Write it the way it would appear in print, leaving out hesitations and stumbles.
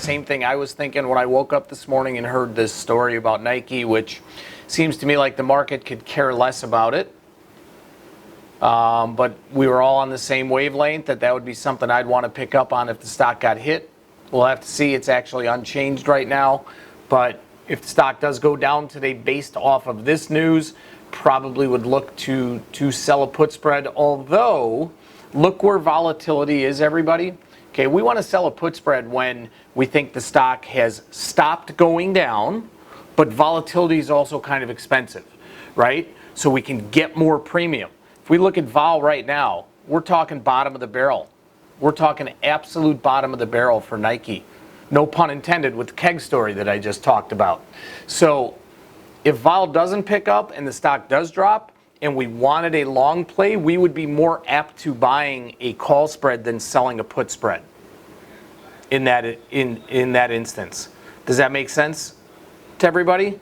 same thing I was thinking when I woke up this morning and heard this story about Nike, which seems to me like the market could care less about it. But we were all on the same wavelength that would be something I'd want to pick up on if the stock got hit. We'll have to see. It's actually unchanged right now. But if the stock does go down today based off of this news, probably would look to sell a put spread. Although, look where volatility is, everybody. Okay, we want to sell a put spread when we think the stock has stopped going down, but volatility is also kind of expensive, right? So we can get more premium. If we look at vol right now, we're talking bottom of the barrel. We're talking absolute bottom of the barrel for Nike. No pun intended with the keg story that I just talked about. So if vol doesn't pick up and the stock does drop and we wanted a long play, we would be more apt to buying a call spread than selling a put spread in that instance. Does that make sense to everybody?